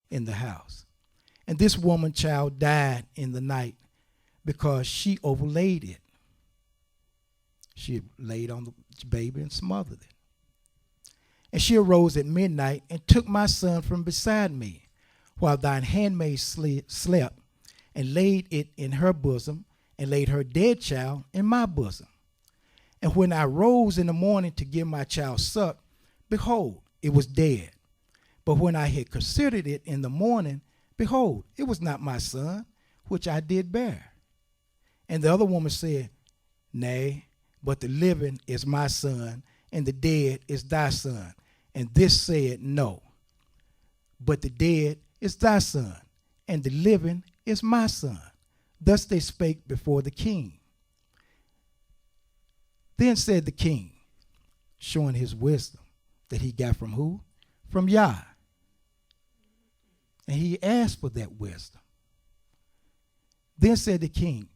in the house. And this woman child died in the night because she overlaid it. She laid on the baby and smothered it. And she arose at midnight and took my son from beside me, while thine handmaid slept, and laid it in her bosom, and laid her dead child in my bosom. And when I rose in the morning to give my child suck, behold, it was dead. But when I had considered it in the morning, behold, it was not my son, which I did bear. And the other woman said, Nay, but the living is my son, and the dead is thy son. And this said, No, but the dead is thy son, and the living is my son. Thus they spake before the king. Then said the king, showing his wisdom that he got from who? From Yah. And he asked for that wisdom. Then said the king,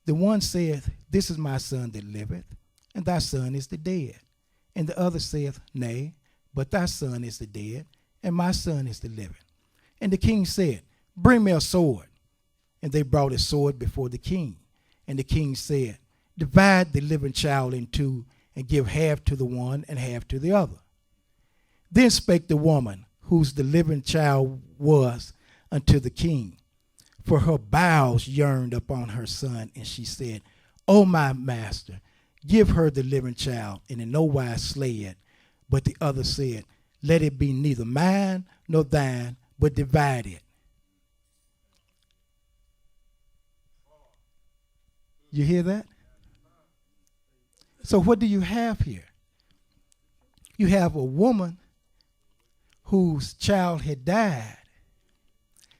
the one saith, This is my son that liveth, and thy son is the dead. And the other saith, Nay, but thy son is the dead, and my son is the living. And the king said, Bring me a sword. And they brought a sword before the king. And the king said, Divide the living child in two, and give half to the one and half to the other. Then spake the woman, whose the living child was, unto the king, for her bowels yearned upon her son. And she said, O my master, give her the living child, and in no wise slay it. But the other said, Let it be neither mine nor thine, but divide it. You hear that? So what do you have here? You have a woman whose child had died,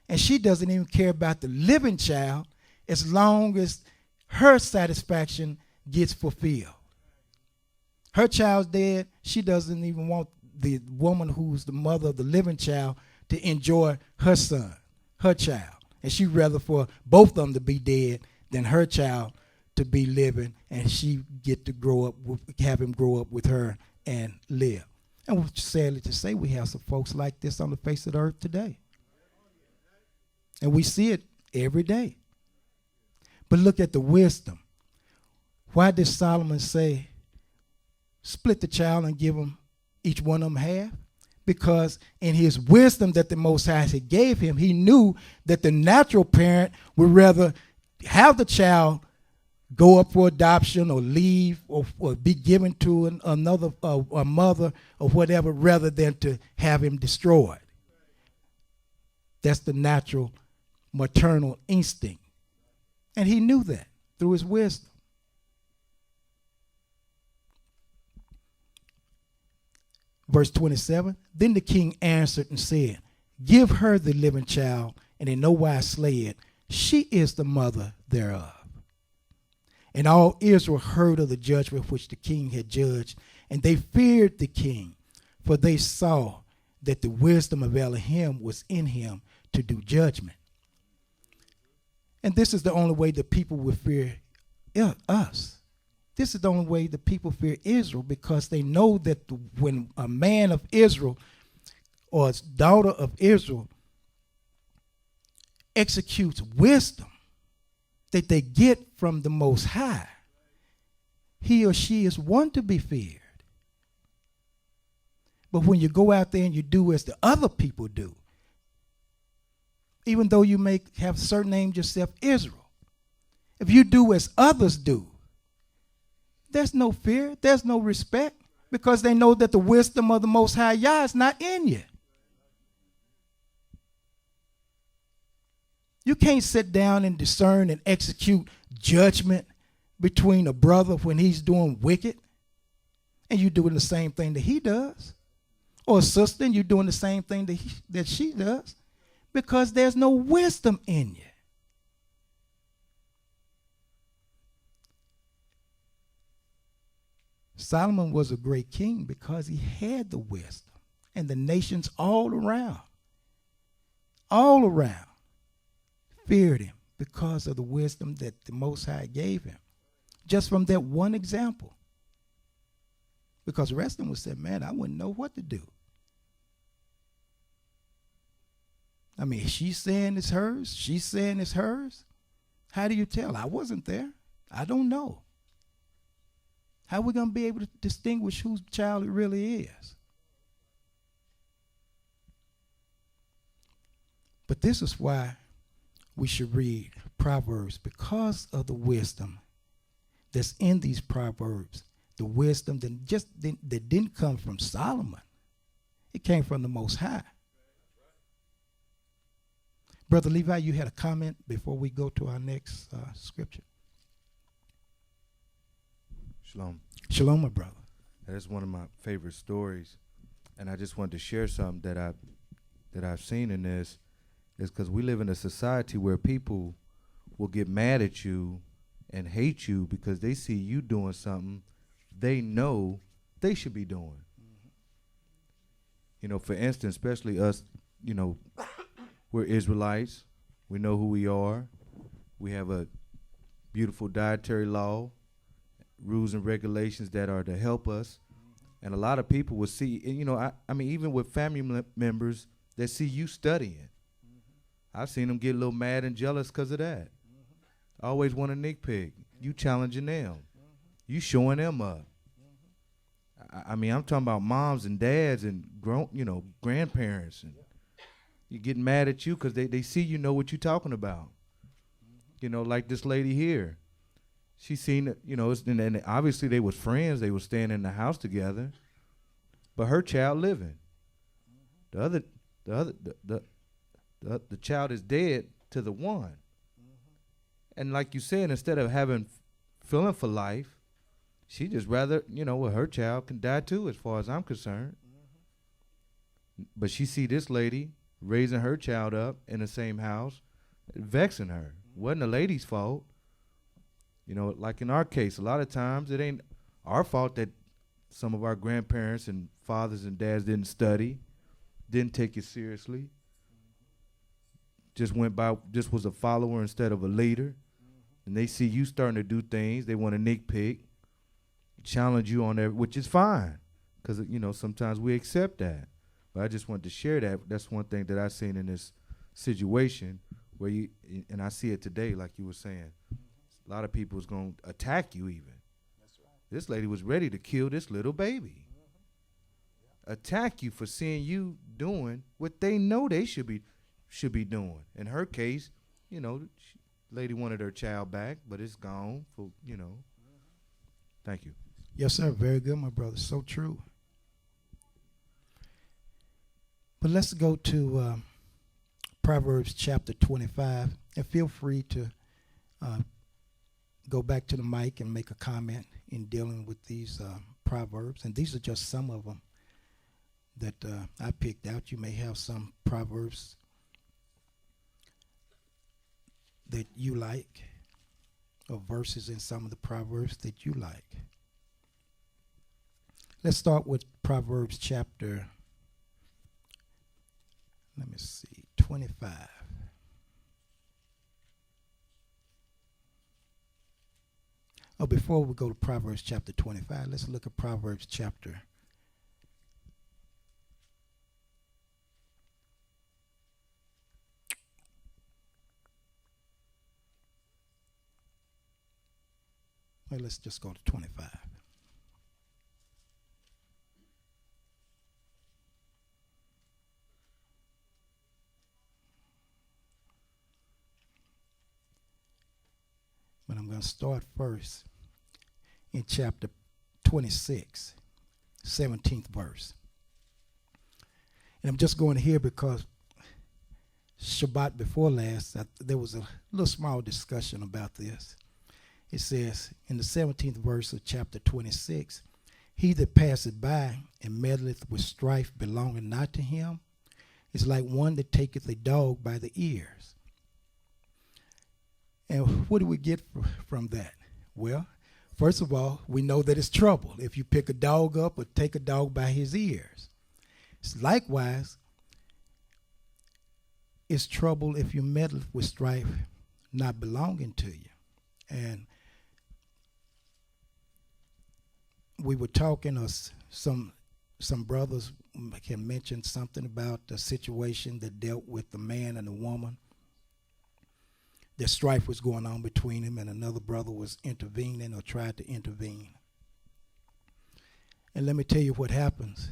and she doesn't even care about the living child as long as her satisfaction gets fulfilled. Her child's dead. She doesn't even want the woman who's the mother of the living child to enjoy her son, her child. And she'd rather for both of them to be dead than her child to be living, and she get to grow up, have him grow up with her and live. And sadly to say, we have some folks like this on the face of the earth today. And we see it every day. But look at the wisdom. Why did Solomon say, split the child and give them each one of them half? Because in his wisdom that the Most High had gave him, he knew that the natural parent would rather have the child go up for adoption or leave or be given to another a mother or whatever, rather than to have him destroyed. That's the natural maternal instinct. And he knew that through his wisdom. Verse 27, Then the king answered and said, Give her the living child, and in no wise slay it. She is the mother thereof. And all Israel heard of the judgment which the king had judged, and they feared the king, for they saw that the wisdom of Elohim was in him to do judgment. And this is the only way the people will fear us. This is the only way the people fear Israel, because they know that when a man of Israel or a daughter of Israel executes wisdom that they get from the Most High, he or she is one to be feared. But when you go out there and you do as the other people do, even though you may have surnamed yourself Israel, if you do as others do, there's no fear, there's no respect, because they know that the wisdom of the Most High Yah is not in you. You can't sit down and discern and execute judgment between a brother when he's doing wicked and you're doing the same thing that he does, or a sister and you're doing the same thing that she does, because there's no wisdom in you. Solomon was a great king because he had the wisdom, and the nations all around feared him because of the wisdom that the Most High gave him. Just from that one example. Because the rest of them would say, man, I wouldn't know what to do. mean, she's saying it's hers. She's saying it's hers. How do you tell? I wasn't there. I don't know. How are we going to be able to distinguish whose child it really is? But this is why we should read Proverbs, because of the wisdom that's in these Proverbs. The wisdom that didn't come from Solomon. It came from the Most High. Brother Levi, you had a comment before we go to our next scripture. Shalom. Shalom, my brother. That's one of my favorite stories, and I just wanted to share something that I've seen in this. Is because we live in a society where people will get mad at you and hate you because they see you doing something they know they should be doing. Mm-hmm. You know, for instance, especially us, you know, we're Israelites. We know who we are. We have a beautiful dietary law, rules and regulations that are to help us. Mm-hmm. And a lot of people will see, and, you know, I mean, even with family members that see you studying. I've seen them get a little mad and jealous because of that. Mm-hmm. I always want to nitpick. You challenging them. Mm-hmm. You showing them up. Mm-hmm. I mean, I'm talking about moms and dads and grandparents. And you getting mad at you because they see you know what you're talking about. Mm-hmm. You know, like this lady here. She seen it, you know, and obviously they was friends. They was staying in the house together. But her child living. Mm-hmm. The child is dead to the one. Mm-hmm. And like you said, instead of having feeling for life, she just rather, you know, well, her child can die too, as far as I'm concerned. Mm-hmm. But she see this lady raising her child up in the same house, vexing her. Mm-hmm. Wasn't the lady's fault. You know, like in our case, a lot of times it ain't our fault that some of our grandparents and fathers and dads didn't study, didn't take it seriously. Just was a follower instead of a leader. Mm-hmm. And they see you starting to do things, they want to nitpick, challenge you on that, which is fine. Because, you know, sometimes we accept that. But I just wanted to share that. That's one thing that I've seen in this situation where and I see it today, like you were saying. Mm-hmm. A lot of people is going to attack you even. That's right. This lady was ready to kill this little baby. Mm-hmm. Yeah. Attack you for seeing you doing what they know they should be doing. In her case, you know, lady wanted her child back, but it's gone for, you know. Mm-hmm. Thank you. Yes, sir. Very good, my brother. So true. But let's go to Proverbs chapter 25. And feel free to go back to the mic and make a comment in dealing with these Proverbs. And these are just some of them that I picked out. You may have some Proverbs that you like, or verses in some of the Proverbs that you like. Let's start with Proverbs chapter, 25. Oh, before we go to Proverbs chapter 25, let's look at Proverbs chapter Well, let's just go to 25. But I'm going to start first in chapter 26, 17th verse. And I'm just going here because Shabbat before last, there was a little small discussion about this. It says in the 17th verse of chapter 26, he that passeth by and meddleth with strife belonging not to him is like one that taketh a dog by the ears. And what do we get from that? Well, first of all, we know that it's trouble if you pick a dog up or take a dog by his ears. Likewise, it's trouble if you meddle with strife not belonging to you. And we were talking, some brothers can mention something about the situation that dealt with the man and the woman. The strife was going on between them, and another brother was intervening or tried to intervene. And let me tell you what happens.